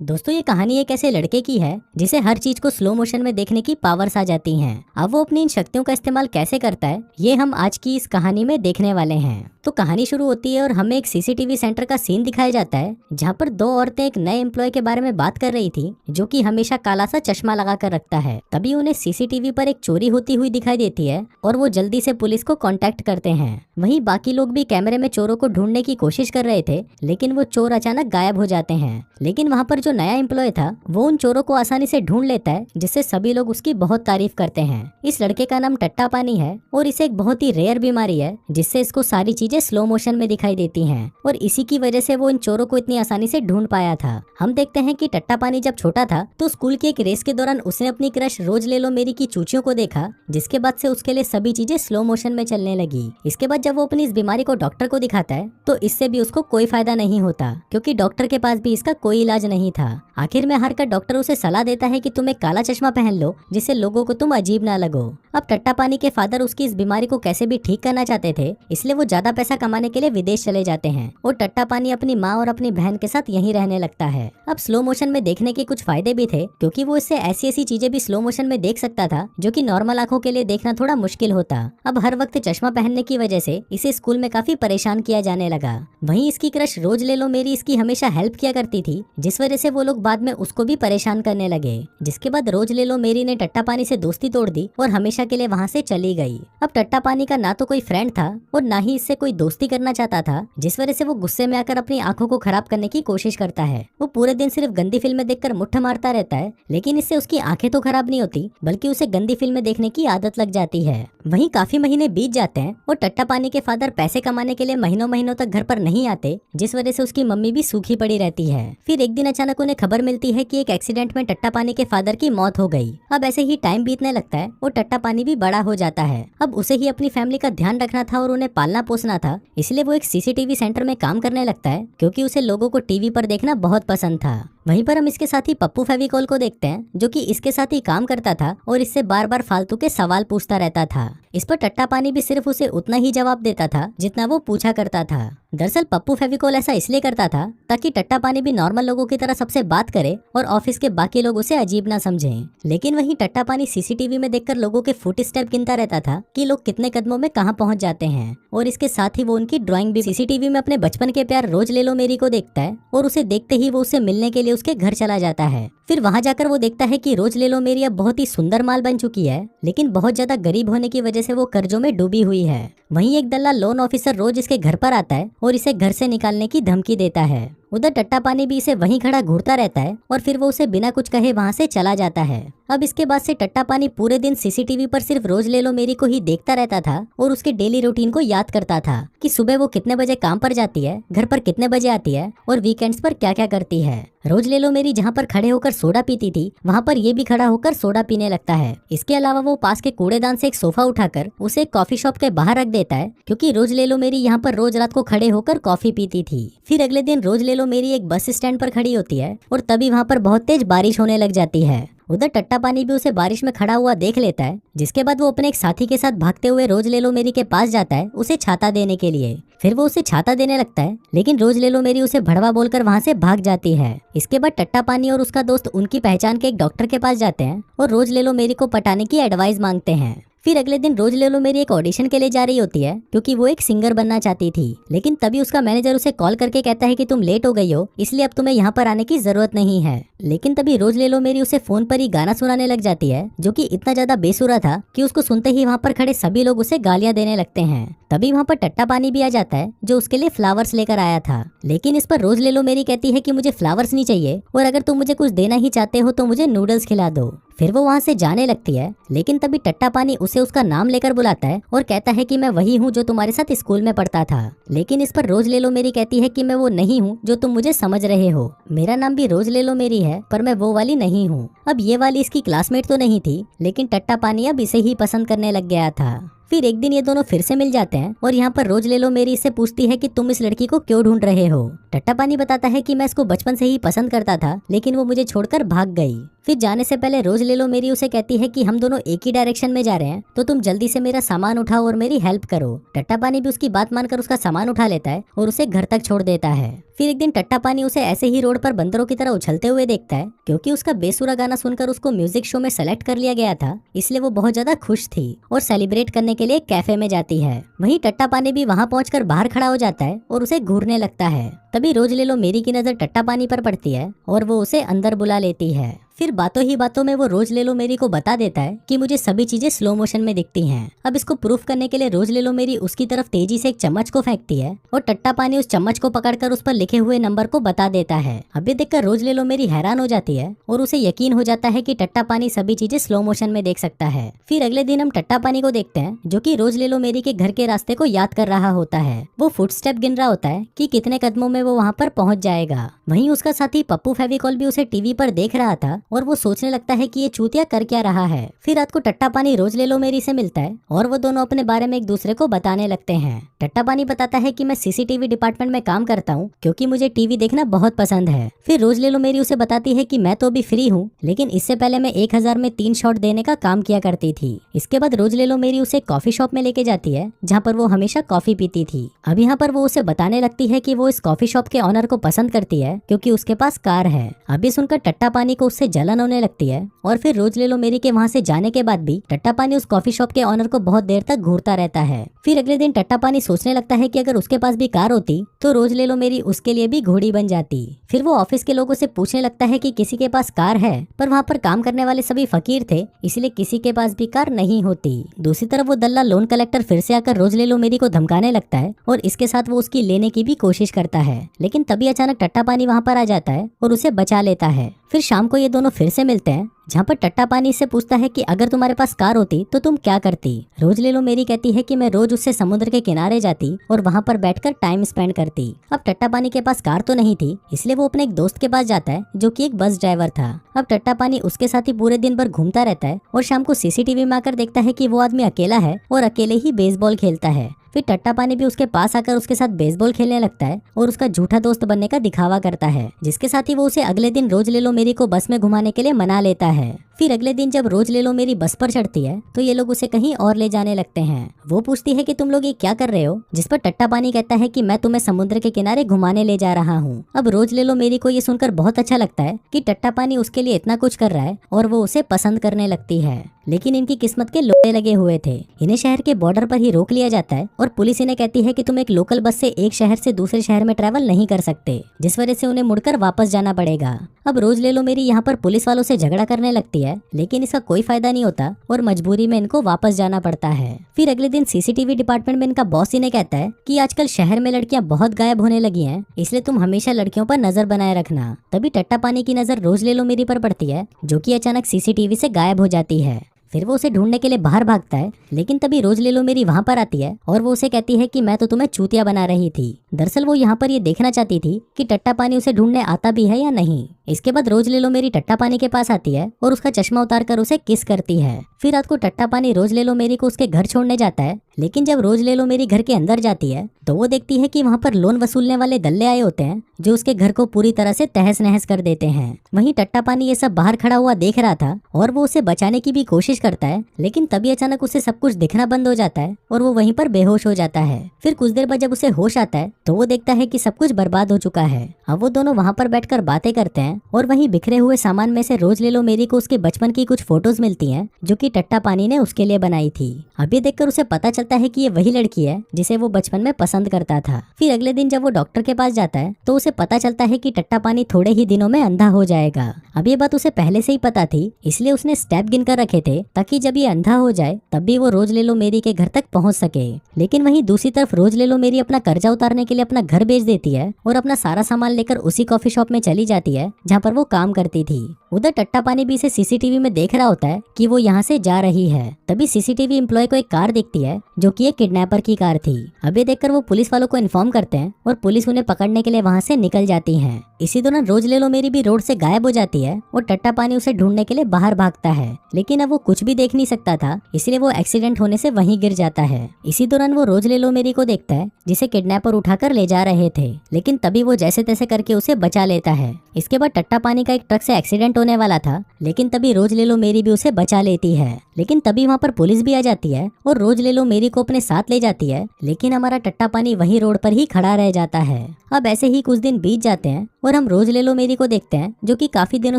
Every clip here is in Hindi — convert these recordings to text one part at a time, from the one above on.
दोस्तों ये कहानी एक ऐसे लड़के की है जिसे हर चीज को स्लो मोशन में देखने की पावर्स आ जाती हैं। अब वो अपनी इन शक्तियों का इस्तेमाल कैसे करता है ये हम आज की इस कहानी में देखने वाले हैं। तो कहानी शुरू होती है और हमें एक सीसीटीवी सेंटर का सीन दिखाया जाता है जहाँ पर दो औरतें एक नए एम्प्लॉय के बारे में बात कर रही थी जो कि हमेशा काला सा चश्मा लगा कर रखता है। तभी उन्हें सीसीटीवी पर एक चोरी होती हुई दिखाई देती है और वो जल्दी से पुलिस को कांटेक्ट करते हैं। वहीं बाकी लोग भी कैमरे में चोरों को ढूंढने की कोशिश कर रहे थे लेकिन वो चोर अचानक गायब हो जाते हैं। लेकिन वहाँ पर जो नया एम्प्लॉय था वो उन चोरों को आसानी से ढूंढ लेता है जिससे सभी लोग उसकी बहुत तारीफ करते हैं। इस लड़के का नाम टट्टा पानी है और इसे एक बहुत ही रेयर बीमारी है जिससे इसको सारी चीजें स्लो मोशन में दिखाई देती हैं और इसी की वजह से वो इन चोरों को इतनी आसानी से ढूंढ पाया था। हम देखते हैं कि टट्टा पानी जब छोटा था तो स्कूल की एक रेस के दौरान उसने अपनी क्रश रोज ले लो मेरी की चूचियों को देखा जिसके बाद से उसके लिए सभी चीजें स्लो मोशन में चलने लगी। इसके बाद जब वो अपनी इस बीमारी को डॉक्टर को दिखाता है तो इससे भी उसको कोई फायदा नहीं होता क्योंकि डॉक्टर के पास भी इसका कोई इलाज नहीं था। आखिर में हार कर डॉक्टर उसे सलाह देता है कि तुम एक काला चश्मा पहन लो जिससे लोगों को तुम अजीब ना लगो। अब टट्टा पानी के फादर उसकी इस बीमारी को कैसे भी ठीक करना चाहते थे इसलिए वो ज्यादा पैसा कमाने के लिए विदेश चले जाते हैं और टट्टा पानी अपनी माँ और अपनी बहन के साथ यहीं रहने लगता है। अब स्लो मोशन में देखने के कुछ फायदे भी थे क्योंकि वो इससे ऐसी ऐसी चीजें भी स्लो मोशन में देख सकता था जो कि नॉर्मल आंखों के लिए देखना थोड़ा मुश्किल होता। अब हर वक्त चश्मा पहनने की वजह से इसे स्कूल में काफी परेशान किया जाने लगा। वहीं इसकी क्रश रोज ले लो मेरी इसकी हमेशा हेल्प किया करती थी जिस वजह से वो लोग बाद में उसको भी परेशान करने लगे। जिसके बाद रोज ले लो मेरी ने टट्टा पानी से दोस्ती तोड़ दी और हमेशा के लिए वहाँ से चली गई। अब टट्टा पानी का ना तो कोई फ्रेंड था और ना ही इससे कोई दोस्ती करना चाहता था जिस वजह से वो गुस्से में आकर अपनी आंखों को खराब करने की कोशिश करता है। वो पूरे दिन सिर्फ गंदी फिल्में देखकर मुट्ठ मारता रहता है लेकिन इससे उसकी आंखें तो खराब नहीं होती बल्कि उसे गंदी फिल्में देखने की आदत लग जाती है। वहीं काफी महीने बीत जाते हैं और टट्टा पानी के फादर पैसे कमाने के लिए महीनों महीनों तक घर पर नहीं आते जिस वजह से उसकी मम्मी भी सूखी पड़ी रहती है। फिर एक दिन अचानक उन्हें खबर मिलती है कि एक एक्सीडेंट में टट्टा पानी के फादर की मौत हो गई। अब ऐसे ही टाइम बीतने लगता है और टट्टा पानी भी बड़ा हो जाता है। अब उसे ही अपनी फैमिली का ध्यान रखना था और उन्हें पालना पोसना था इसलिए वो एक सीसीटीवी सेंटर में काम करने लगता है क्योंकि उसे लोगों को टीवी पर देखना बहुत पसंद था। वहीं पर हम इसके साथी पप्पू फेविकोल को देखते हैं जो कि इसके साथ ही काम करता था और इससे बार बार फालतू के सवाल पूछता रहता था। इस पर टट्टा पानी भी सिर्फ उसे उतना ही जवाब देता था जितना वो पूछा करता था। दरअसल पप्पू फेविकोल ऐसा इसलिए करता था ताकि टट्टा पानी भी नॉर्मल लोगों की तरह सबसे बात करे और ऑफिस के बाकी लोग उसे अजीब ना समझें। लेकिन वहीं टट्टा पानी सीसीटीवी में देखकर लोगों के फुट स्टेप गिनता रहता था कि लोग कितने कदमों में कहां पहुंच जाते हैं और इसके साथ ही वो उनकी ड्राइंग भी सीसीटीवी में अपने बचपन के प्यार रोज ले लो मेरी को देखता है और उसे देखते ही वो उससे मिलने के लिए उसके घर चला जाता है। फिर वहां जाकर वो देखता है कि रोज ले लो मेरी अब बहुत ही सुंदर माल बन चुकी है लेकिन बहुत ज्यादा गरीब होने की वजह से वो कर्जों में डूबी हुई है। वहीं एक दल्ला लोन ऑफिसर रोज इसके घर पर आता है और इसे घर से निकालने की धमकी देता है। उधर टट्टा पानी भी इसे वहीं खड़ा घूरता रहता है और फिर वो उसे बिना कुछ कहे वहां से चला जाता है। अब इसके बाद से टट्टा पानी पूरे दिन सीसीटीवी पर सिर्फ रोज ले लो मेरी को ही देखता रहता था और उसके डेली रूटीन को याद करता था कि सुबह वो कितने बजे काम पर जाती है, घर पर कितने बजे आती है और वीकेंड्स पर क्या क्या करती है। रोज ले लो मेरी जहाँ पर खड़े होकर सोडा पीती थी वहाँ पर ये भी खड़ा होकर सोडा पीने लगता है। इसके अलावा वो पास के कूड़ेदान से एक सोफा उठाकर उसे कॉफी शॉप के बाहर रख देता है क्योंकि रोज ले लो मेरी यहाँ पर रोज रात को खड़े होकर कॉफी पीती थी। फिर अगले दिन रोज ले लो मेरी एक बस स्टैंड पर खड़ी होती है और तभी वहाँ पर बहुत तेज बारिश होने लग जाती है। उधर टट्टा पानी भी उसे बारिश में खड़ा हुआ देख लेता है जिसके बाद वो अपने एक साथी के साथ भागते हुए रोज ले लो मेरी के पास जाता है उसे छाता देने के लिए। फिर वो उसे छाता देने लगता है लेकिन रोज ले लो मेरी उसे भड़वा बोलकर वहां से भाग जाती है। इसके बाद टट्टा पानी और उसका दोस्त उनकी पहचान के एक डॉक्टर के पास जाते हैं और रोज ले लो मेरी को पटाने की एडवाइस मांगते हैं। फिर अगले दिन रोज ले लो मेरी एक ऑडिशन के लिए जा रही होती है क्योंकि वो एक सिंगर बनना चाहती थी लेकिन तभी उसका मैनेजर उसे कॉल करके कहता है कि तुम लेट हो गई हो इसलिए अब तुम्हें यहाँ पर आने की जरूरत नहीं है। लेकिन तभी रोज ले लो मेरी उसे फोन पर ही गाना सुनाने लग जाती है जो कि इतना ज्यादा बेसुरा था कि उसको सुनते ही वहाँ पर खड़े सभी लोग उसे गालियां देने लगते हैं। तभी वहाँ पर टट्टा पानी भी आ जाता है जो उसके लिए फ्लावर्स लेकर आया था लेकिन इस पर रोज ले लो मेरी कहती है कि मुझे फ्लावर्स नहीं चाहिए और अगर तुम मुझे कुछ देना ही चाहते हो तो मुझे नूडल्स खिला दो। फिर वो वहाँ से जाने लगती है लेकिन तभी टट्टा पानी उसे उसका नाम लेकर बुलाता है और कहता है कि मैं वही हूँ जो तुम्हारे साथ स्कूल में पढ़ता था। लेकिन इस पर रोज ले लो मेरी कहती है कि मैं वो नहीं हूँ जो तुम मुझे समझ रहे हो, मेरा नाम भी रोज ले लो मेरी है पर मैं वो वाली नहीं हूँ। अब ये वाली इसकी क्लासमेट तो नहीं थी लेकिन टट्टा पानी अब इसे ही पसंद करने लग गया था। फिर एक दिन ये दोनों फिर से मिल जाते हैं और यहाँ पर रोज ले लो मेरी इससे पूछती है कि तुम इस लड़की को क्यों ढूंढ रहे हो। टट्टा पानी बताता है कि मैं इसको बचपन से ही पसंद करता था, लेकिन वो मुझे छोड़कर भाग गई। फिर जाने से पहले रोज ले लो मेरी उसे कहती है कि हम दोनों एक ही डायरेक्शन में जा रहे हैं, तो तुम जल्दी से मेरा सामान उठाओ और मेरी हेल्प करो। टट्टा पानी भी उसकी बात मानकर उसका सामान उठा लेता है और उसे घर तक छोड़ देता है। फिर एक दिन टट्टा पानी उसे ऐसे ही रोड पर बंदरों की तरह उछलते हुए देखता है। क्योंकि उसका बेसुरा गाना सुनकर उसको म्यूजिक शो में सेलेक्ट कर लिया गया था, इसलिए वो बहुत ज्यादा खुश थी और सेलिब्रेट करने के लिए कैफे में जाती है। वहीं टट्टा पानी भी वहां पहुंचकर बाहर खड़ा हो जाता है और उसे घूरने लगता है। तभी रोज ले लो मेरी की नजर टट्टा पानी पर पड़ती है और वो उसे अंदर बुला लेती है। फिर बातों ही बातों में वो रोज ले लो मेरी को बता देता है कि मुझे सभी चीजें स्लो मोशन में दिखती हैं। अब इसको प्रूफ करने के लिए रोज ले लो मेरी उसकी तरफ तेजी से एक चम्मच को फेंकती है और टट्टा पानी उस चम्मच को पकड़कर उस पर लिखे हुए नंबर को बता देता है। अब ये देखकर रोज ले लो मेरी हैरान हो जाती है और उसे यकीन हो जाता है कि टट्टा पानी सभी चीजें स्लो मोशन में देख सकता है। फिर अगले दिन हम टट्टा पानी को देखते हैं जो कि रोज ले लो मेरी के घर के रास्ते को याद कर रहा होता है। वो फुटस्टेप गिन रहा होता है कि कितने कदमों में वो वहाँ पर पहुंच जाएगा। वहीं उसका साथी पप्पू फेविकॉल भी उसे टीवी पर देख रहा था और वो सोचने लगता है कि ये चूतिया कर क्या रहा है। फिर रात को टट्टा पानी रोज ले लो मेरी से मिलता है और वो दोनों अपने बारे में एक दूसरे को बताने लगते हैं। टट्टा पानी बताता है कि मैं सीसीटीवी डिपार्टमेंट में काम करता हूँ क्योंकि मुझे टीवी देखना बहुत पसंद है। फिर रोज ले लो मेरी उसे बताती है कि मैं तो अभी फ्री हूँ, लेकिन इससे पहले मैं 1000 में 3 शॉट देने का काम किया करती थी। इसके बाद रोज ले लो मेरी उसे कॉफी शॉप में लेके जाती है जहाँ पर वो हमेशा कॉफी पीती थी। अब यहाँ पर वो उसे बताने लगती है कि वो इस कॉफी शॉप के ऑनर को पसंद करती है क्योंकि उसके पास कार है। अभी सुनकर टट्टा पानी को उससे जलन होने लगती है और फिर रोज ले लो मेरी के वहाँ से जाने के बाद भी टट्टा पानी उस कॉफी शॉप के ऑनर को बहुत देर तक घूरता रहता है। फिर अगले दिन टट्टा पानी सोचने लगता है कि अगर उसके पास भी कार होती तो रोज ले लो मेरी उसके लिए भी घोड़ी बन जाती। फिर वो ऑफिस के लोगों से पूछने लगता है कि किसी के पास कार है, पर वहाँ पर काम करने वाले सभी फकीर थे, इसलिए किसी के पास भी कार नहीं होती। दूसरी तरफ वो दल्ला लोन कलेक्टर फिर से आकर रोज ले लो मेरी को धमकाने लगता है और इसके साथ वो उसकी लेने की भी कोशिश करता है, लेकिन तभी अचानक टट्टा पानी वहाँ पर आ जाता है और उसे बचा लेता है। फिर शाम को ये दोनों फिर से मिलते हैं जहाँ पर टट्टा पानी से पूछता है कि अगर तुम्हारे पास कार होती तो तुम क्या करती। रोज ले लो मेरी कहती है कि मैं रोज उससे समुद्र के किनारे जाती और वहाँ पर बैठकर टाइम स्पेंड करती। अब टट्टा पानी के पास कार तो नहीं थी, इसलिए वो अपने एक दोस्त के पास जाता है जो कि एक बस ड्राइवर था। अब टट्टा पानी उसके साथ ही पूरे दिन भर घूमता रहता है और शाम को सीसीटीवी में आकर देखता है कि वो आदमी अकेला है और अकेले ही बेसबॉल खेलता है। फिर टट्टा पानी भी उसके पास आकर उसके साथ बेसबॉल खेलने लगता है और उसका झूठा दोस्त बनने का दिखावा करता है, जिसके साथ ही वो उसे अगले दिन रोज ले लो मेरी को बस में घुमाने के लिए मना लेता है। फिर अगले दिन जब रोज ले लो मेरी बस पर चढ़ती है तो ये लोग उसे कहीं और ले जाने लगते हैं। वो पूछती है कि तुम लोग ये क्या कर रहे हो, जिस पर टट्टा पानी कहता है कि मैं तुम्हें समुद्र के किनारे घुमाने ले जा रहा हूँ। अब रोज ले लो मेरी को ये सुनकर बहुत अच्छा लगता है कि टट्टा पानी उसके लिए इतना कुछ कर रहा है और वो उसे पसंद करने लगती है। लेकिन इनकी किस्मत के लोटे लगे हुए थे। इन्हें शहर के बॉर्डर पर ही रोक लिया जाता है और पुलिस इन्हें कहती है कि तुम एक लोकल बस से एक शहर से दूसरे शहर में ट्रैवल नहीं कर सकते, जिस वजह से उन्हें मुड़कर वापस जाना पड़ेगा। अब रोज ले लो मेरी यहाँ पर पुलिस वालों से झगड़ा करने लगती है, लेकिन इसका कोई फायदा नहीं होता और मजबूरी में इनको वापस जाना पड़ता है। फिर अगले दिन सीसीटीवी डिपार्टमेंट में इनका बॉस इन्हें कहता है कि आजकल शहर में लड़कियां बहुत गायब होने लगी हैं, इसलिए तुम हमेशा लड़कियों पर नजर बनाए रखना। तभी टट्टा पानी की नजर रोज ले लो मेरी पर पड़ती है जो कि अचानक सीसीटीवी से गायब हो जाती है। फिर वो उसे ढूंढने के लिए बाहर भागता है, लेकिन तभी रोज ले लो मेरी वहाँ पर आती है और वो उसे कहती है कि मैं तो तुम्हें चूतिया बना रही थी। दरअसल वो यहाँ पर ये देखना चाहती थी कि टट्टा पानी उसे ढूंढने आता भी है या नहीं। इसके बाद रोज ले लो मेरी टट्टा पानी के पास आती है और उसका चश्मा उतार कर उसे किस करती है। फिर रात को टट्टा पानी रोज ले लो मेरी को उसके घर छोड़ने जाता है, लेकिन जब रोज ले लो मेरी घर के अंदर जाती है तो वो देखती है कि वहाँ पर लोन वसूलने वाले दल्ले आए होते हैं जो उसके घर को पूरी तरह से तहस नहस कर देते हैं। वहीं टट्टा पानी ये सब बाहर खड़ा हुआ देख रहा था और वो उसे बचाने की भी कोशिश करता है, लेकिन तभी अचानक उसे सब कुछ दिखना बंद हो जाता है और वो वहीं पर बेहोश हो जाता है। फिर कुछ देर बाद जब उसे होश आता है तो वो देखता है कि सब कुछ बर्बाद हो चुका है। अब वो दोनों वहाँ पर बैठकर बातें करते हैं और वहीं बिखरे हुए सामान में से रोज ले लो मेरी को उसके बचपन की कुछ फोटोज मिलती हैं जो कि टट्टा पानी ने उसके लिए बनाई थी। अब ये देखकर उसे पता चलता है कि ये वही लड़की है जिसे वो बचपन में पसंद करता था। फिर अगले दिन जब वो डॉक्टर के पास जाता है तो उसे पता चलता है कि टट्टा पानी थोड़े ही दिनों में अंधा हो जाएगा। अब ये बात उसे पहले से ही पता थी, इसलिए उसने स्टेप गिनकर रखे थे ताकि जब ये अंधा हो जाए तब भी वो रोज ले लो मेरी के घर तक पहुंच सके। लेकिन वहीं दूसरी तरफ रोज ले लो मेरी अपना कर्जा उतारने के लिए अपना घर बेच देती है और अपना सारा सामान लेकर उसी कॉफी शॉप में चली जाती है जहाँ पर वो काम करती थी। उधर टट्टा पानी भी इसे सीसीटीवी में देख रहा होता है कि वो यहाँ से जा रही है। तभी सीसीटीवी एम्प्लॉय को एक कार दिखती है जो कि एक किडनैपर की कार थी। अब ये देखकर वो पुलिस वालों को इन्फॉर्म करते हैं और पुलिस उन्हें पकड़ने के लिए वहाँ से निकल जाती है। इसी दौरान रोज ले लो मेरी भी रोड से गायब हो जाती है और टट्टा पानी उसे ढूंढने के लिए बाहर भागता है, लेकिन अब वो कुछ भी देख नहीं सकता था, इसलिए वो एक्सीडेंट होने से वहीं गिर जाता है। इसी दौरान वो रोज ले लो मेरी को देखता है जिसे किडनैपर उठाकर ले जा रहे थे, लेकिन तभी वो जैसे तैसे करके उसे बचा लेता है। इसके बाद टट्टा पानी का एक ट्रक से एक्सीडेंट होने वाला था, लेकिन तभी रोज ले लो मेरी भी उसे बचा लेती है। लेकिन तभी वहाँ पर पुलिस भी आ जाती है और रोज ले लो मेरी को अपने साथ ले जाती है, लेकिन हमारा टट्टा पानी वही रोड पर ही खड़ा रह जाता है। अब ऐसे ही कुछ दिन बीत जाते हैं और हम रोज ले लो मेरी को देखते हैं जो कि काफी दिनों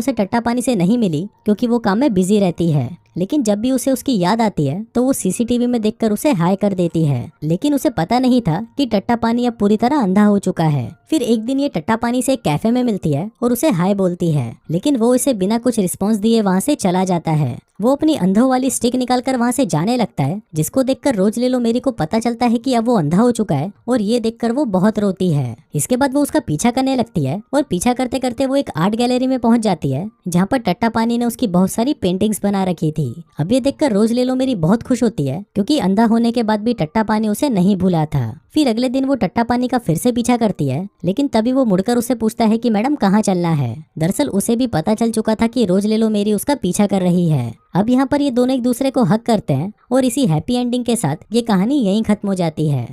से टट्टा पानी से नहीं मिली क्योंकि वो काम में बिजी रहती है। लेकिन जब भी उसे उसकी याद आती है तो वो सीसीटीवी में देखकर उसे हाय कर देती है, लेकिन उसे पता नहीं था कि टट्टा पानी अब पूरी तरह अंधा हो चुका है। फिर एक दिन ये टट्टा पानी से एक कैफे में मिलती है और उसे हाय बोलती है, लेकिन वो इसे बिना कुछ रिस्पॉन्स दिए वहाँ से चला जाता है। वो अपनी अंधों वाली स्टिक निकालकर वहाँ से जाने लगता है, जिसको देखकर रोज ले लो मेरी को पता चलता है कि अब वो अंधा हो चुका है और ये देखकर वो बहुत रोती है। इसके बाद वो उसका पीछा करने लगती है और पीछा करते करते वो एक आर्ट गैलरी में पहुंच जाती है जहाँ पर टट्टा पानी ने उसकी बहुत सारी पेंटिंग्स बना रखी थी। अब ये देखकर रोज ले लो मेरी बहुत खुश होती है क्योंकि अंधा होने के बाद भी टट्टा पानी उसे नहीं भूला था। फिर अगले दिन वो टट्टा पानी का फिर से पीछा करती है, लेकिन तभी वो मुड़कर उससे पूछता है कि मैडम कहाँ चलना है। दरअसल उसे भी पता चल चुका था कि रोज ले लो मेरी उसका पीछा कर रही है। अब यहाँ पर ये दोनों एक दूसरे को हक करते हैं और इसी हैप्पी एंडिंग के साथ ये कहानी यहीं खत्म हो जाती है।